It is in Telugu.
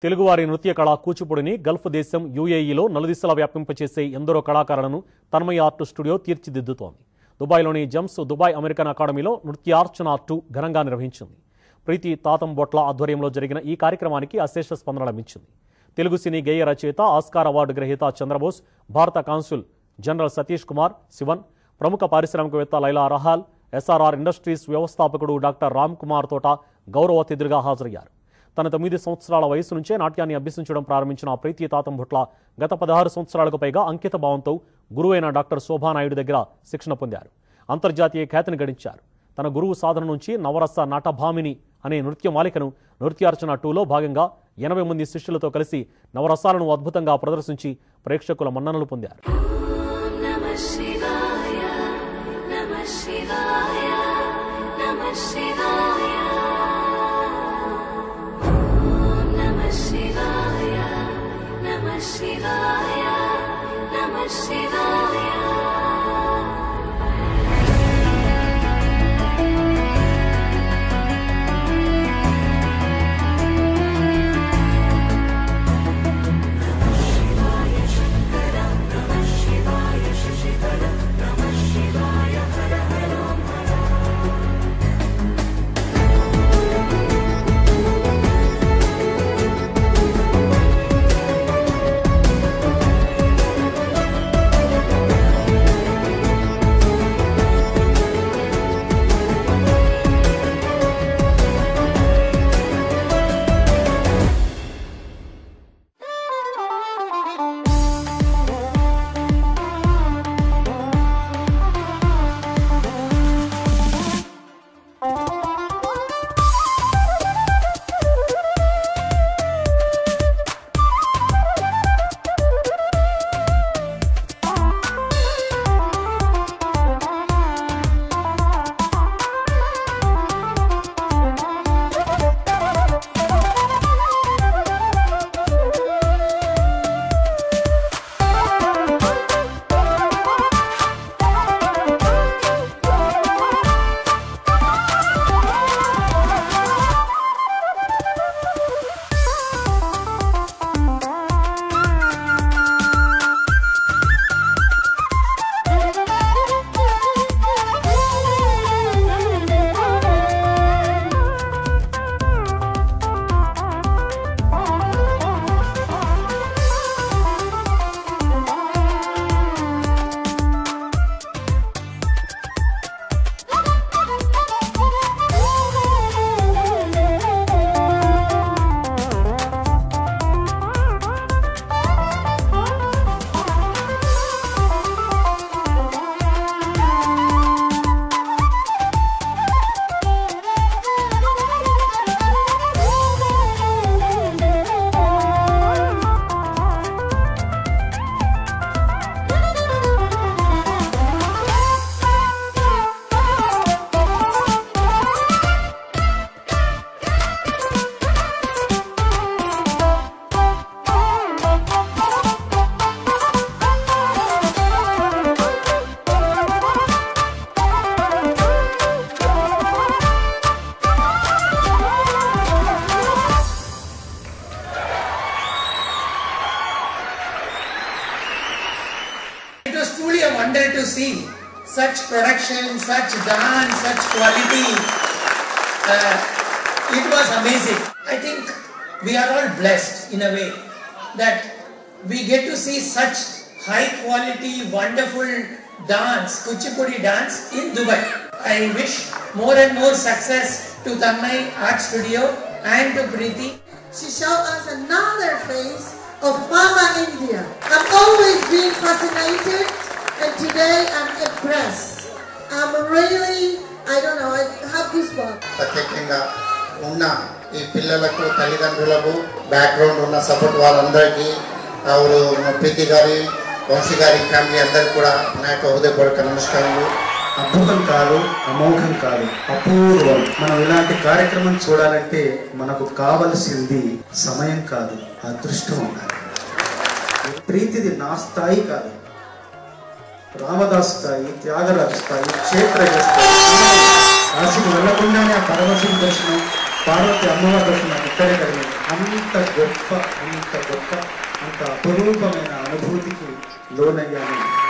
తెలుగువారి నృత్య కళా కూచిపూడిని గల్ఫ్ దేశం యూఏఈలో నలుదిశలా వ్యాపింపచేసే ఎందరో కళాకారులను Tanmaya art studio తీర్చిదిద్దుతోంది. దుబాయ్లోని జమ్స్ Dubai American అకాడమీలో నృత్యార్చన 2 ఘనంగా నిర్వహించింది. ప్రీతి తాతంబొట్ల ఆధ్వర్యంలో జరిగిన ఈ కార్యక్రమానికి అశేష స్పందన లభించింది. తెలుగు సినీ గేయ రచయిత, ఆస్కార్ అవార్డు గ్రహీత చంద్రబోస్, భారత కాన్సుల్ జనరల్ సతీష్ కుమార్ శివన్, ప్రముఖ పారిశ్రామికవేత్త లైలా రహాల్, ఎస్ఆర్ఆర్ ఇండస్ట్రీస్ వ్యవస్థాపకుడు డాక్టర్ రామ్ కుమార్ తోట గౌరవ అతిథులుగా హాజరయ్యారు. తన 9 సంవత్సరాల వయసు నుంచే నాట్యాన్ని అభ్యసించడం ప్రారంభించిన ప్రీతి తాతంబొట్ల గత 16 సంవత్సరాలకు పైగా అంకిత భావంతో గురువైన డాక్టర్ శోభానాయుడు దగ్గర శిక్షణ పొందారు. అంతర్జాతీయ ఖ్యాతిని గడించారు. తన గురువు సాధన నుంచి నవరస నటభామిని అనే నృత్య మాలికను నృత్యార్చన 2లో భాగంగా 80 మంది శిష్యులతో కలిసి నవరసాలను అద్భుతంగా ప్రదర్శించి ప్రేక్షకుల మన్ననలు పొందారు. It was truly a wonder to see such production, such dance, such quality. It was amazing. I think we are all blessed in a way that we get to see such high quality, wonderful dance, Kuchipudi dance in Dubai. I wish more and more success to Thanmaya Art Studio and to Preeti. She showed us another face of Mama India. I've always been fascinated and today I'm impressed. I'm really, I don't know, I have goosebumps. ప్రత్యేకంగా ఉన్న ఈ పిల్లలకు తల్లిదండ్రులకు బ్యాక్గ్రౌండ్ ఉన్న సపోర్ట్ వాళ్ళందరికీ ఆవిడ ప్రీతి గారి వంశీ గారి ఫ్యామిలీ అందరికీ కూడా నా యొక్క హృదయపూర్వక నమస్కారాలు. అద్భుతం కాదు, అమోఘం కాదు, అపూర్వం. మనం ఇలాంటి కార్యక్రమం చూడాలంటే మనకు కావలసింది సమయం కాదు, అదృష్టం ఉండాలి. ప్రీతిది నా స్థాయి కాదు, రామదాస్ స్థాయి, త్యాగరాజు స్థాయి, క్షేత్రజ స్థాయి. కాశీకి వెళ్లకుండానే ఆ పరమశివ దర్శనం, పార్వతి అమ్మవారి దర్శనం ఇక్కడే కలిగింది. అంత గొప్ప అంత అపురూపమైన అనుభూతికి లోనయ్యాను.